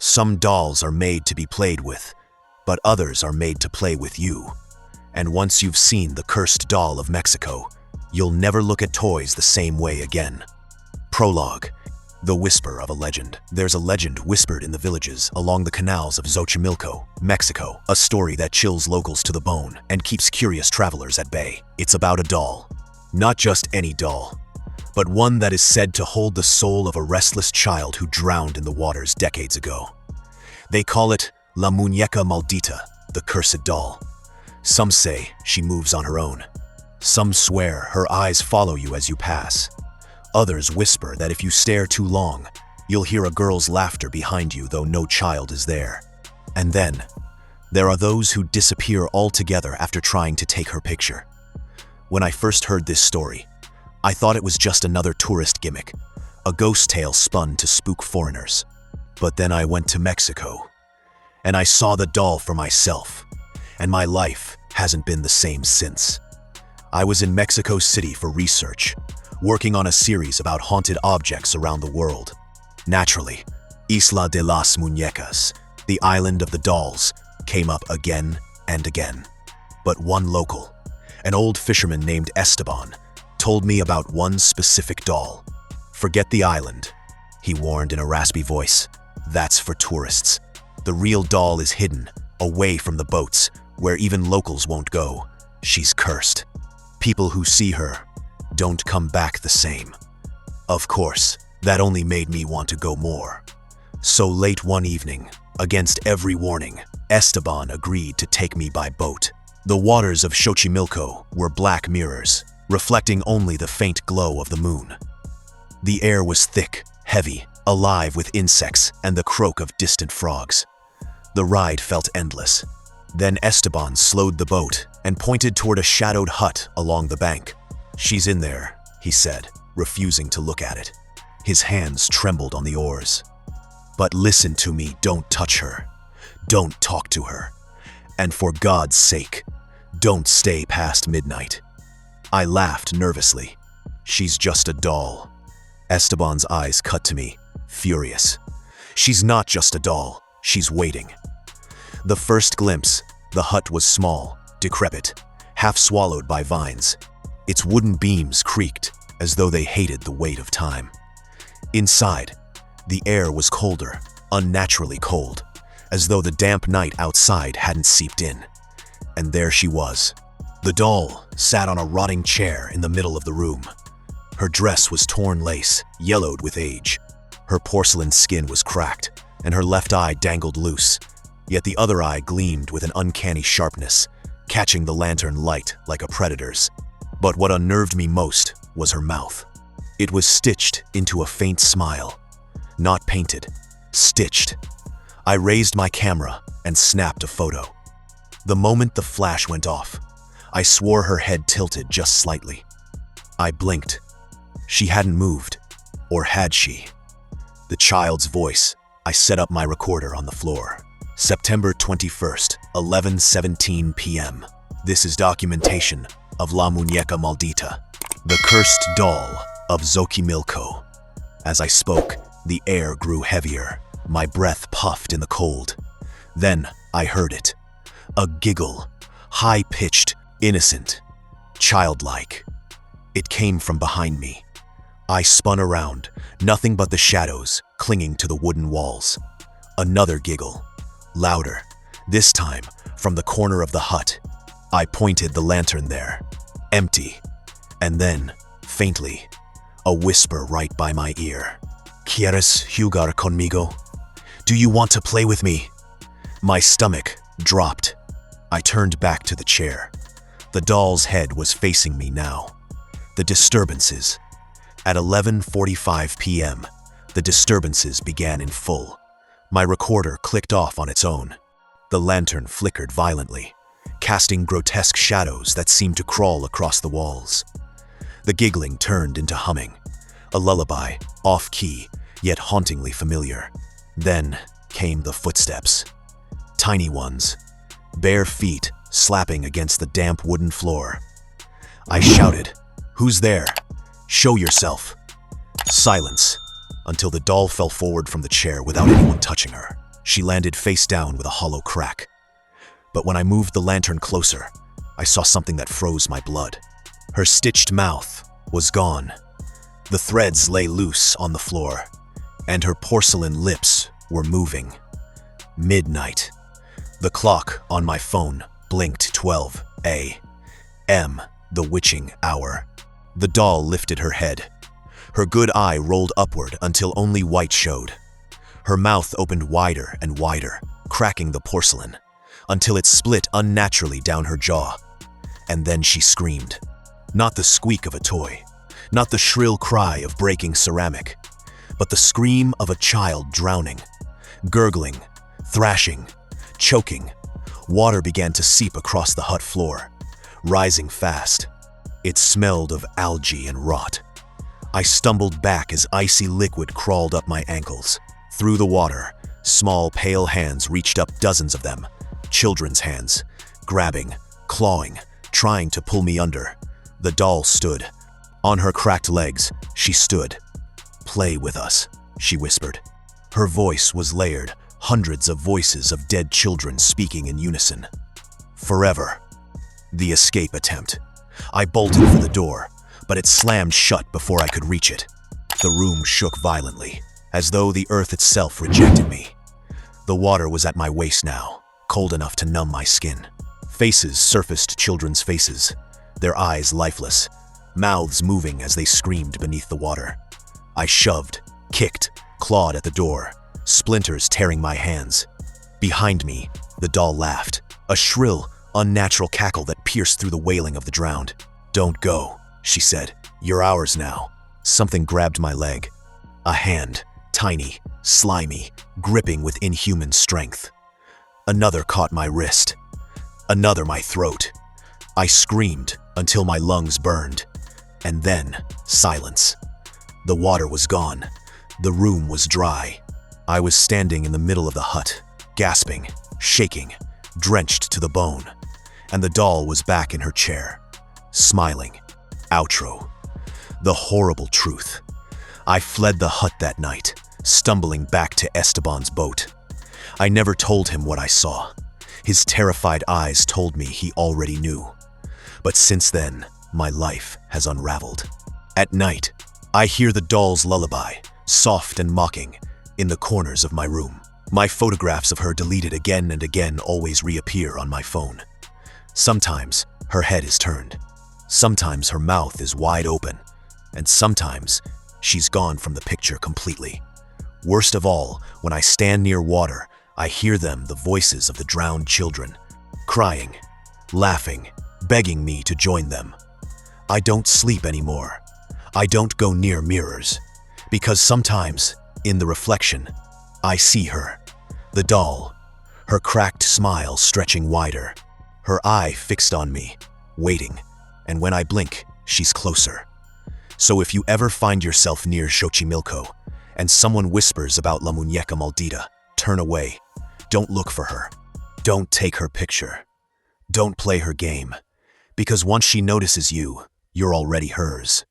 Some dolls are made to be played with, but others are made to play with you. And once you've seen the cursed doll of Mexico, you'll never look at toys the same way again. Prologue. The whisper of a legend. There's a legend whispered in the villages along the canals of Xochimilco, Mexico, a story that chills locals to the bone and keeps curious travelers at bay. It's about a doll. Not just any doll, but one that is said to hold the soul of a restless child who drowned in the waters decades ago. They call it La Muñeca Maldita, the cursed doll. Some say she moves on her own. Some swear her eyes follow you as you pass. Others whisper that if you stare too long, you'll hear a girl's laughter behind you though no child is there. And then, there are those who disappear altogether after trying to take her picture. When I first heard this story, I thought it was just another tourist gimmick, a ghost tale spun to spook foreigners. But then I went to Mexico, and I saw the doll for myself, and my life hasn't been the same since. I was in Mexico City for research, working on a series about haunted objects around the world. Naturally, Isla de las Muñecas, the island of the dolls, came up again and again. But one local, an old fisherman named Esteban, told me about one specific doll. "Forget the island," he warned in a raspy voice. "That's for tourists. The real doll is hidden, away from the boats, where even locals won't go. She's cursed. People who see her don't come back the same." Of course, that only made me want to go more. So late one evening, against every warning, Esteban agreed to take me by boat. The waters of Xochimilco were black mirrors, reflecting only the faint glow of the moon. The air was thick, heavy, alive with insects and the croak of distant frogs. The ride felt endless. Then Esteban slowed the boat and pointed toward a shadowed hut along the bank. "She's in there," he said, refusing to look at it. His hands trembled on the oars. "But listen to me, don't touch her. Don't talk to her. And for God's sake, don't stay past midnight." I laughed nervously. "She's just a doll." Esteban's eyes cut to me, furious. "She's not just a doll, she's waiting." The first glimpse, the hut was small, decrepit, half swallowed by vines. Its wooden beams creaked as though they hated the weight of time. Inside, the air was colder, unnaturally cold, as though the damp night outside hadn't seeped in. And there she was. The doll sat on a rotting chair in the middle of the room. Her dress was torn lace, yellowed with age. Her porcelain skin was cracked, and her left eye dangled loose, yet the other eye gleamed with an uncanny sharpness, catching the lantern light like a predator's. But what unnerved me most was her mouth. It was stitched into a faint smile. Not painted, stitched. I raised my camera and snapped a photo. The moment the flash went off, I swore her head tilted just slightly. I blinked. She hadn't moved. Or had she? The child's voice. I set up my recorder on the floor. September 21st, 11:17 p.m. This is documentation of La Muñeca Maldita, the cursed doll of Xochimilco. As I spoke, the air grew heavier. My breath puffed in the cold. Then I heard it. A giggle, high-pitched, innocent, childlike. It came from behind me. I spun around, nothing but the shadows clinging to the wooden walls. Another giggle, louder, this time from the corner of the hut. I pointed the lantern there, empty, and then, faintly, a whisper right by my ear. "¿Quieres jugar conmigo? Do you want to play with me?" My stomach dropped. I turned back to the chair. The doll's head was facing me now. The disturbances. At 11:45 p.m., the disturbances began in full. My recorder clicked off on its own. The lantern flickered violently, casting grotesque shadows that seemed to crawl across the walls. The giggling turned into humming, a lullaby, off-key, yet hauntingly familiar. Then came the footsteps. Tiny ones, bare feet slapping against the damp wooden floor. I shouted, "Who's there? Show yourself." Silence. until the doll fell forward from the chair without anyone touching her. She landed face down with a hollow crack. But when I moved the lantern closer, I saw something that froze my blood. Her stitched mouth was gone. The threads lay loose on the floor, and her porcelain lips were moving. Midnight. The clock on my phone blinked 12 a.m., the witching hour. The doll lifted her head. Her good eye rolled upward until only white showed. Her mouth opened wider and wider, cracking the porcelain, until it split unnaturally down her jaw. And then she screamed. Not the squeak of a toy, not the shrill cry of breaking ceramic, but the scream of a child drowning, gurgling, thrashing, choking. Water began to seep across the hut floor, rising fast. It smelled of algae and rot. I stumbled back as icy liquid crawled up my ankles. Through the water, small pale hands reached up, dozens of them, children's hands, grabbing, clawing, trying to pull me under. The doll stood. On her cracked legs, she stood. "Play with us," she whispered. Her voice was layered, hundreds of voices of dead children speaking in unison. Forever. The escape attempt. I bolted for the door, but it slammed shut before I could reach it. The room shook violently, as though the earth itself rejected me. The water was at my waist now, cold enough to numb my skin. Faces surfaced, children's faces, their eyes lifeless, mouths moving as they screamed beneath the water. I shoved, kicked, clawed at the door, splinters tearing my hands. Behind me, the doll laughed, a shrill, unnatural cackle that pierced through the wailing of the drowned. "Don't go," she said. "You're ours now." Something grabbed my leg. A hand, tiny, slimy, gripping with inhuman strength. Another caught my wrist. Another my throat. I screamed until my lungs burned. And then, silence. The water was gone. The room was dry. I was standing in the middle of the hut, gasping, shaking, drenched to the bone. And the doll was back in her chair, smiling. Outro. The horrible truth. I fled the hut that night, stumbling back to Esteban's boat. I never told him what I saw. His terrified eyes told me he already knew. But since then, my life has unraveled. At night, I hear the doll's lullaby, soft and mocking, in the corners of my room. My photographs of her deleted again and again always reappear on my phone. Sometimes her head is turned. Sometimes her mouth is wide open. And sometimes she's gone from the picture completely. Worst of all, when I stand near water, I hear them, the voices of the drowned children, crying, laughing, begging me to join them. I don't sleep anymore. I don't go near mirrors, because sometimes, in the reflection, I see her, the doll, her cracked smile stretching wider, her eye fixed on me, waiting, and when I blink, she's closer. So if you ever find yourself near Xochimilco, and someone whispers about La Muñeca Maldita, turn away. Don't look for her. Don't take her picture. Don't play her game, because once she notices you, you're already hers.